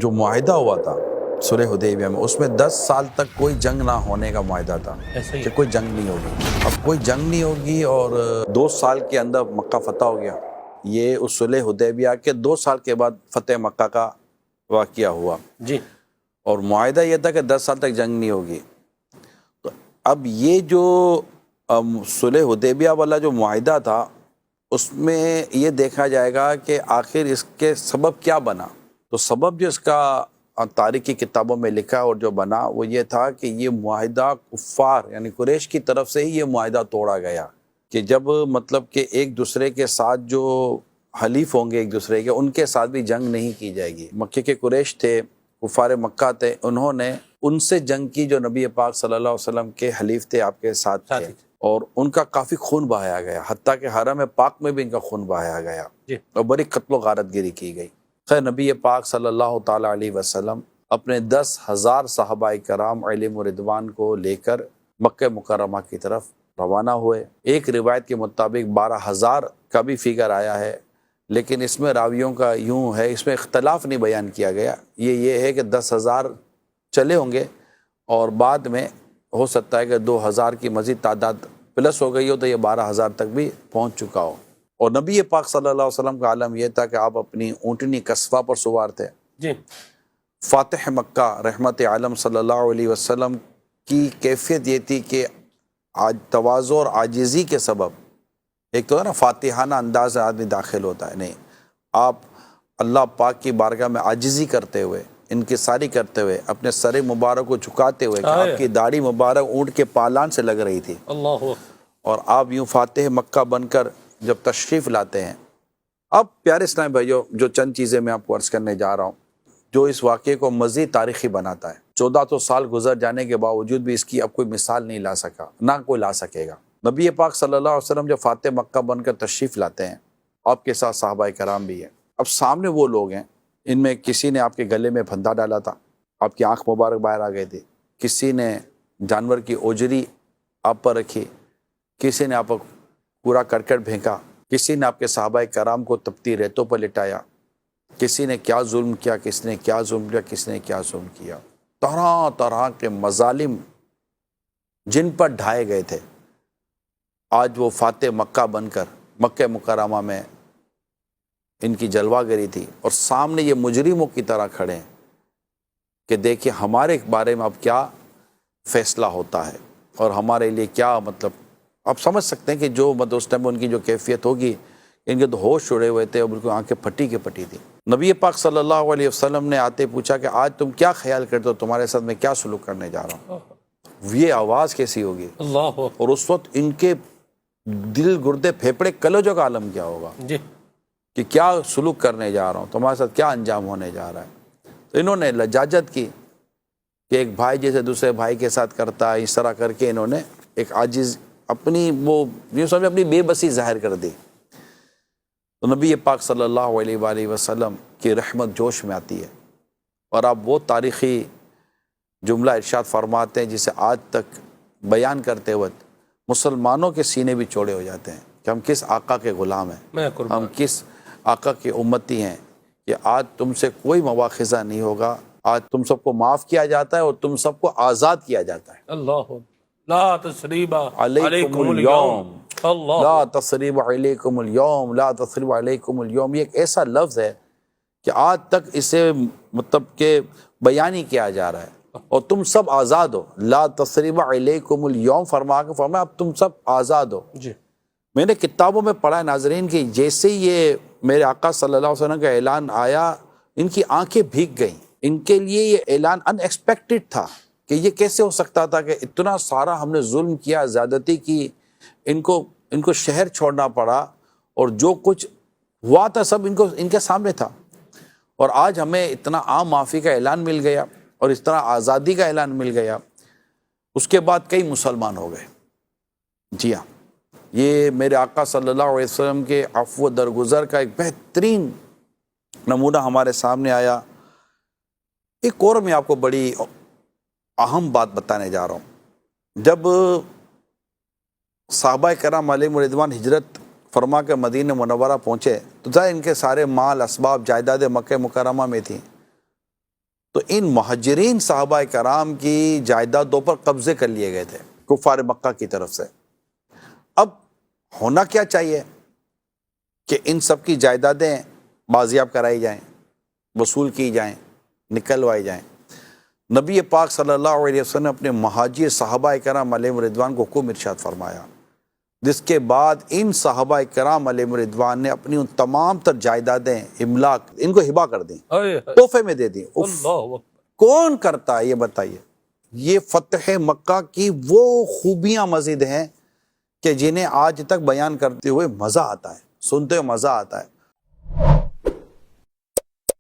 جو معاہدہ ہوا تھا صلح حدیبیہ میں، اس میں 10 سال تک کوئی جنگ نہ ہونے کا معاہدہ تھا کہ کوئی جنگ نہیں ہوگی. اب کوئی جنگ نہیں ہوگی اور 2 سال کے اندر مکہ فتح ہو گیا. یہ اس صلح حدیبیہ کے 2 سال کے بعد فتح مکہ کا واقعہ ہوا جی. اور معاہدہ یہ تھا کہ 10 سال تک جنگ نہیں ہوگی. تو اب یہ جو صلح حدیبیہ والا جو معاہدہ تھا اس میں یہ دیکھا جائے گا کہ آخر اس کے سبب کیا بنا. تو سبب جو اس کا تاریخی کتابوں میں لکھا اور جو بنا وہ یہ تھا کہ یہ معاہدہ کفار یعنی قریش کی طرف سے ہی یہ معاہدہ توڑا گیا کہ جب مطلب کہ ایک دوسرے کے ساتھ جو حلیف ہوں گے ایک دوسرے کے، ان کے ساتھ بھی جنگ نہیں کی جائے گی. مکے کے قریش تھے، کفار مکہ تھے، انہوں نے ان سے جنگ کی جو نبی پاک صلی اللہ علیہ وسلم کے حلیف تھے، آپ کے ساتھ تھے، اور ان کا کافی خون بہایا گیا، حتیٰ کہ حرم پاک میں بھی ان کا خون بہایا گیا اور بڑی قتل و غارت گیری کی گئی. خیر نبی پاک صلی اللہ تعالیٰ علیہ وسلم اپنے 10,000 صحابہ کرام علم و رضوان کو لے کر مکہ مکرمہ کی طرف روانہ ہوئے. ایک روایت کے مطابق 12,000 کا بھی فگر آیا ہے، لیکن اس میں راویوں کا یوں ہے، اس میں اختلاف نہیں بیان کیا گیا. یہ ہے کہ 10,000 چلے ہوں گے اور بعد میں ہو سکتا ہے کہ 2,000 کی مزید تعداد پلس ہو گئی ہو تو یہ 12,000 تک بھی پہنچ چکا ہو. اور نبی پاک صلی اللہ علیہ وسلم کا عالم یہ تھا کہ آپ اپنی اونٹنی قصوہ پر سوار تھے. جی. فاتح مکہ رحمت عالم صلی اللہ علیہ وسلم کی کیفیت یہ تھی کہ آج تواضع اور عاجزی کے سبب، ایک تو ہے نا فاتحانہ انداز میں آدمی داخل ہوتا ہے، نہیں، آپ اللہ پاک کی بارگاہ میں عاجزی کرتے ہوئے، انکساری کرتے ہوئے، اپنے سر مبارک کو جھکاتے ہوئے کہ آپ کی داڑھی مبارک اونٹ کے پالان سے لگ رہی تھی، اللہ، اور آپ یوں فاتح مکہ بن کر جب تشریف لاتے ہیں. اب پیارے اسلام بھائیو، جو چند چیزیں میں آپ کو عرض کرنے جا رہا ہوں جو اس واقعے کو مزید تاریخی بناتا ہے. 1400 سال گزر جانے کے باوجود بھی اس کی اب کوئی مثال نہیں لا سکا، نہ کوئی لا سکے گا. نبی پاک صلی اللہ علیہ وسلم جب فاتح مکہ بن کر تشریف لاتے ہیں، آپ کے ساتھ صحابہ کرام بھی ہیں. اب سامنے وہ لوگ ہیں، ان میں کسی نے آپ کے گلے میں پھندا ڈالا تھا، آپ کی آنکھ مبارک باہر آ گئی تھی، کسی نے جانور کی اوجری آپ پر رکھی، کسی نے آپ پر پورا کرکٹ پھینکا، کسی نے آپ کے صحابہ کرام کو تپتی ریتوں پر لٹایا، کسی نے کیا ظلم کیا، کس نے کیا ظلم کیا، کس نے کیا ظلم کیا. طرح طرح کے مظالم جن پر ڈھائے گئے تھے، آج وہ فاتح مکہ بن کر مکہ مکرمہ میں ان کی جلوہ گری تھی، اور سامنے یہ مجرموں کی طرح کھڑے ہیں کہ دیکھیں ہمارے بارے میں اب کیا فیصلہ ہوتا ہے اور ہمارے لیے کیا، مطلب آپ سمجھ سکتے ہیں کہ جو مطلب اس ٹائم ان کی جو کیفیت ہوگی، ان کے تو ہوش اڑے ہوئے تھے اور بالکل آنکھیں پھٹی کی پھٹی تھی. نبی پاک صلی اللہ علیہ وسلم نے آتے پوچھا کہ آج تم کیا خیال کرتے ہو، تمہارے ساتھ میں کیا سلوک کرنے جا رہا ہوں. یہ آواز کیسی ہوگی، اللہ، اور اس وقت ان کے دل گردے پھیپڑے کلیجوں کا عالم کیا ہوگا جی، کہ کیا سلوک کرنے جا رہا ہوں، تمہارے ساتھ کیا انجام ہونے جا رہا ہے. تو انہوں نے لجاجت کی کہ ایک بھائی جیسے دوسرے بھائی کے ساتھ کرتا ہے، اس طرح کر کے انہوں نے ایک عاجز اپنی وہ یوں سمجھے اپنی بے بسی ظاہر کر دی. تو نبی پاک صلی اللہ علیہ وآلہ وسلم کی رحمت جوش میں آتی ہے، اور آپ وہ تاریخی جملہ ارشاد فرماتے ہیں جسے آج تک بیان کرتے وقت مسلمانوں کے سینے بھی چوڑے ہو جاتے ہیں کہ ہم کس آقا کے غلام ہیں، ہم کس آقا کے امتی ہیں کہ آج تم سے کوئی مواخذہ نہیں ہوگا، آج تم سب کو معاف کیا جاتا ہے اور تم سب کو آزاد کیا جاتا ہے. اللہ، لا تثریب علیکم اليوم، لا تثریب علیکم اليوم، لا تثریب علیکم اليوم. یہ ایک ایسا لفظ ہے کہ آج تک اسے مطلب کہ بیان ہی کیا جا رہا ہے، اور تم سب آزاد ہو. لا تثریب علیکم اليوم فرما اب تم سب آزاد ہو. جی. میں نے کتابوں میں پڑھا ہے ناظرین کہ جیسے ہی یہ میرے آقا صلی اللہ علیہ وسلم کا اعلان آیا، ان کی آنکھیں بھیگ گئیں. ان کے لیے یہ اعلان ان ایکسپیکٹڈ تھا کہ یہ کیسے ہو سکتا تھا کہ اتنا سارا ہم نے ظلم کیا، زیادتی کی، ان کو شہر چھوڑنا پڑا، اور جو کچھ ہوا تھا سب ان کے سامنے تھا، اور آج ہمیں اتنا عام معافی کا اعلان مل گیا اور اس طرح آزادی کا اعلان مل گیا. اس کے بعد کئی مسلمان ہو گئے. جی ہاں، یہ میرے آقا صلی اللہ علیہ وسلم کے عفو درگزر کا ایک بہترین نمونہ ہمارے سامنے آیا. ایک اور میں آپ کو بڑی اہم بات بتانے جا رہا ہوں. جب صحابہ کرام علیہم رضوان ہجرت فرما کے مدینہ منورہ پہنچے تو ظاہر ان کے سارے مال اسباب جائیداد مکہ مکرمہ میں تھیں، تو ان مہاجرین صحابہ کرام کی جائیدادوں پر قبضے کر لیے گئے تھے کفار مکہ کی طرف سے۔ اب ہونا کیا چاہیے کہ ان سب کی جائیدادیں بازیاب کرائی جائیں، وصول کی جائیں، نکلوائی جائیں۔ نبی پاک صلی اللہ علیہ وسلم نے اپنے مہاجر صحابہ کرام علیہم رضوان کو حکم ارشاد فرمایا، جس کے بعد ان صحابہ کرام علیہم رضوان نے اپنی ان تمام تر جائیدادیں املاک ان کو ہبہ کر دیں، اے تحفے میں دے دیں۔ اللہ اکبر۔ کون کرتا ہے یہ بتائیے؟ یہ فتح مکہ کی وہ خوبیاں مزید ہیں کہ جنہیں آج تک بیان کرتے ہوئے مزہ آتا ہے، سنتے ہوئے مزہ آتا ہے۔